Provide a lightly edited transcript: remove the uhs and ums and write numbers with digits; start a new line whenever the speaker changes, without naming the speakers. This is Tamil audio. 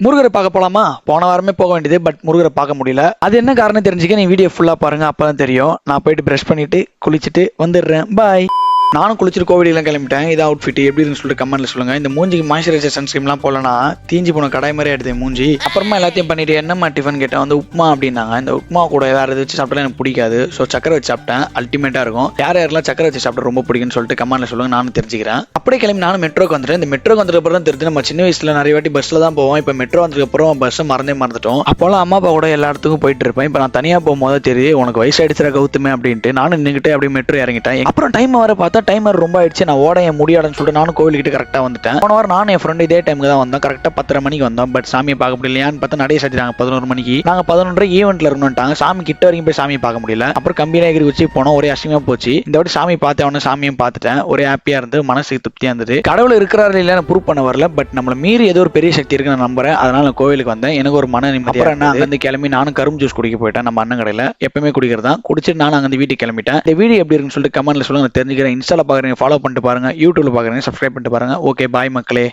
முருகரை பார்க்க போலாமா? போன வாரமே போக வேண்டியது, பட் முருகரை பார்க்க முடியல. அது என்ன காரணம் தெரிஞ்சுக்க நீ வீடியோ ஃபுல்லா பாருங்க, அப்பதான் தெரியும். நான் போயிட்டு பிரஷ் பண்ணிட்டு குளிச்சுட்டு வந்துடுறேன். பாய். நானும் குளிச்சுட்டு கோவிலாம் கிளம்பிட்டேன். இது அவுட்ஃபிட் எப்படி இருக்குன்னு சொல்லிட்டு கமெண்ட்ல சொல்லுங்க. இந்த மூஞ்சிக்கு மாய்ஸ்சரைசர் சன்ஸ்கிரீம்லாம் போலனா தீஞ்சு போன கடாய் மாதிரி ஆயிடுது மூஞ்சி. அப்புறமா எல்லாத்தையும் பண்ணிட்டு என்னம்மா டிஃபன் கேட்டேன். வந்து உப்புமா அப்படின்னாங்க. இந்த உப்புமா கூட வேற எது வச்சு சாப்பிட்டா எனக்கு பிடிக்காது. ஸோ சக்கரை வச்சு சாப்பிட்டேன். அல்டிமேட்டா இருக்கும். யாரெல்லாம் சக்கரை வச்சு சாப்பிட ரொம்ப பிடிக்குன்னு சொல்லிட்டு கமெண்ட்ல சொல்லுங்க, நானும் தெரிஞ்சுக்கிறேன். அப்படியே கிளம்பி நானும் மெட்ரோக்கு வந்துட்டேன். இந்த மெட்ரோக்கு வந்ததுக்கு அப்புறம் தான் தெரிஞ்சு நம்ம சின்ன வயசுல நிறைய வாட்டி பஸ்ல தான் போவோம். இப்போ மெட்ரோ வந்ததுக்கு அப்புறம் பஸ் மறந்துட்டோம். அப்போலாம் அம்மா அப்பா கூட எல்லா இடத்துக்கும் போயிட்டு இருப்பேன். இப்போ நான் தனியா போகும்போது தெரியும் உனக்கு வயசாயிடுச்சுற கௌதமே அப்படின்ட்டு நானும் நின்றுட்டு அப்படியே மெட்ரோ இறங்கிட்டேன். அப்புறம் டைம் வர பார்த்தா டைமர் ரொம்ப ஆயிடுச்சு. நான் ஓட முடியாதுன்னு சொல்லிட்டு நானும் கோவிலுக்கிட்ட கரெக்டாக வந்துட்டேன். போன வாரம் நானும் என் ஃப்ரெண்டு இதே டைமுக்கு தான் வந்தோம். கரெக்டாக 10:30 மணிக்கு வந்தோம். பட் சாமியை பார்க்க முடியலையான்னு பார்த்தா நடைய சாத்திட்டாங்க 11 மணிக்கு. நாங்கள் 11:30 ஈவெண்ட்ல இருக்கணும்ட்டாங்க. சாமி கிட்ட வரைக்கும் போய் சாமியை பார்க்க முடியல. அப்புறம் கம்பிநாயகரி வச்சு போனோம். ஒரே அசிங்கமா போச்சு. இந்த வாட்டி சாமி பார்த்தேன், சாமியும் பார்த்துட்டேன். ஒரே ஹாப்பியா இருந்து மனசுக்கு திருப்தியா இருந்தது. கடவுள் இருக்கிறாரு இல்லைன்னு ப்ரூவ் பண்ண வரல, பட் நம்மள மீறி ஏதோ ஒரு பெரிய சக்தி இருக்கு நான் நம்புறேன். அதனால நான் கோவிலுக்கு வந்தேன். எனக்கு ஒரு மன நிம்மதி. அப்புறம் நான் அங்கிருந்து கிளம்பி நானும் கரும்பு ஜூஸ் குடிக்க போயிட்டேன். நம்ம அண்ணன் கடையில் எப்பவுமே குடிக்கிறதா குடிச்சிட்டு நானும் அங்கிருந்து வீட்டுக்கு கிளம்பிட்டேன். இந்த வீடியோ எப்படி இருக்குன்னு சொல்லிட்டு கமெண்ட்ல சொல்லுங்க, தெரிஞ்சுக்கிறேன். இன்ஸ்டால பாக்குறீங்க, ஃபாலோ பண்ணிட்டு பாருங்க. யூடியூப்ல பாக்குறீங்க, சப்ஸ்கிரைப் பண்ணிட்டு பாருங்க. ஓகே, பாய் மக்களே.